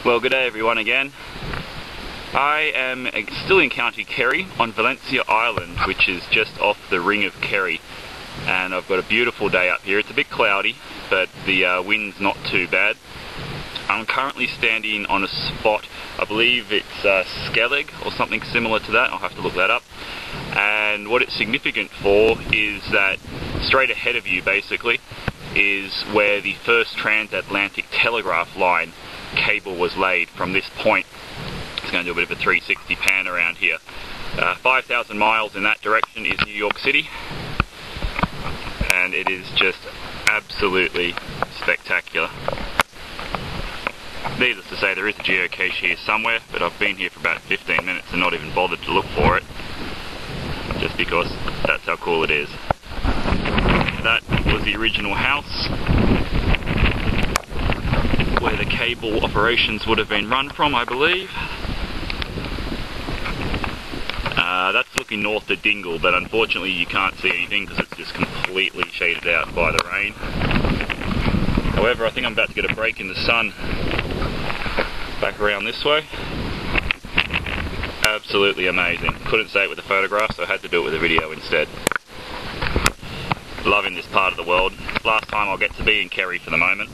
Well, good day everyone again. I am still in County Kerry on Valencia Island, which is just off the ring of Kerry, and I've got a beautiful day up here. It's a bit cloudy, but the wind's not too bad. I'm currently standing on a spot, I believe it's Skellig or something similar to that. I'll have to look that up. And what it's significant for is that straight ahead of you basically is where the first transatlantic telegraph line cable was laid from this point. It's going to do a bit of a 360 pan around here. 5,000 miles in that direction is New York City, and it is just absolutely spectacular. Needless to say, there is a geocache here somewhere, but I've been here for about 15 minutes and not even bothered to look for it, just because that's how cool it is. That was the original house where the cable operations would have been run from, I believe. That's looking north to Dingle, but unfortunately you can't see anything because it's just completely shaded out by the rain. However, I think I'm about to get a break in the sun back around this way. Absolutely amazing. Couldn't say it with a photograph, so I had to do it with a video instead. Loving this part of the world. Last time I'll get to be in Kerry for the moment.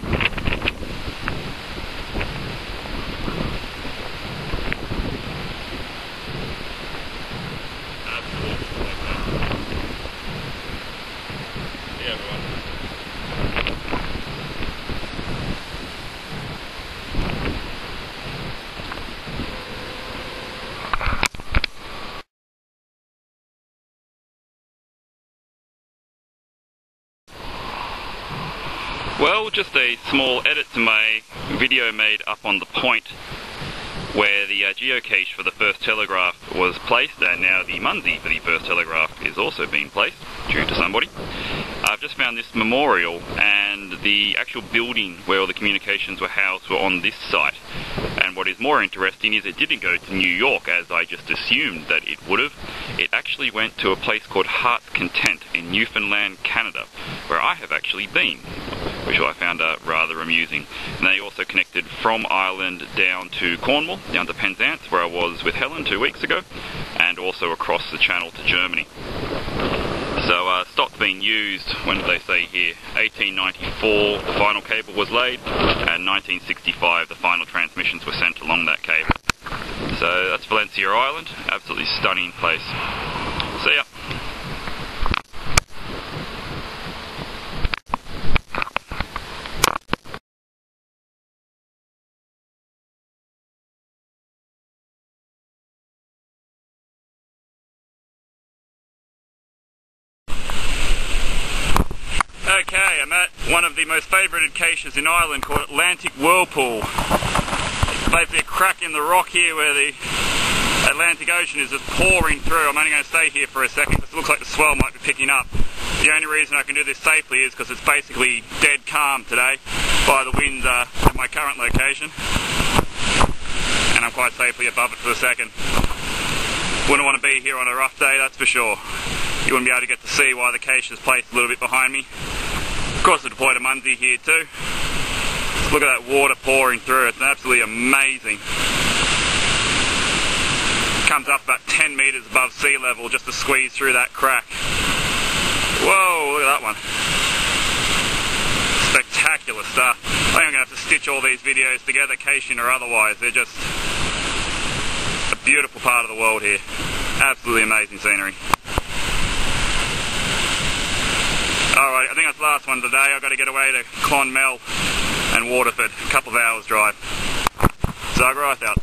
Well, just a small edit to my video made up on the point where the geocache for the first telegraph was placed, and now the Munzee for the first telegraph is also being placed due to somebody. I've just found this memorial, and the actual building where all the communications were housed were on this site. And what is more interesting is it didn't go to New York as I just assumed that it would have. It actually went to a place called Heart's Content in Newfoundland, Canada, where I have actually been, which I found rather amusing. And they also connected from Ireland down to Cornwall, down to Penzance, where I was with Helen 2 weeks ago, and also across the channel to Germany. So stopped being used, when did they say here? 1894 the final cable was laid, and 1965 the final transmissions were sent along that cable. So that's Valencia Island, absolutely stunning place. See ya. Okay, I'm at one of the most favoured caches in Ireland called Atlantic Whirlpool. It's basically a crack in the rock here where the Atlantic Ocean is just pouring through. I'm only going to stay here for a second because it looks like the swell might be picking up. The only reason I can do this safely is because it's basically dead calm today by the wind at my current location. And I'm quite safely above it for the second. Wouldn't want to be here on a rough day, that's for sure. You wouldn't be able to get to see why the cache is placed a little bit behind me. Of course, I deployed a Munzee here too. Look at that water pouring through, it's absolutely amazing. It comes up about 10 metres above sea level just to squeeze through that crack. Whoa, look at that one. Spectacular stuff. I think I'm going to have to stitch all these videos together, caching or otherwise. They're just a beautiful part of the world here. Absolutely amazing scenery. Alright, I think that's the last one today. I've got to get away to Clonmel and Waterford, a couple of hours drive. Zalgariath out.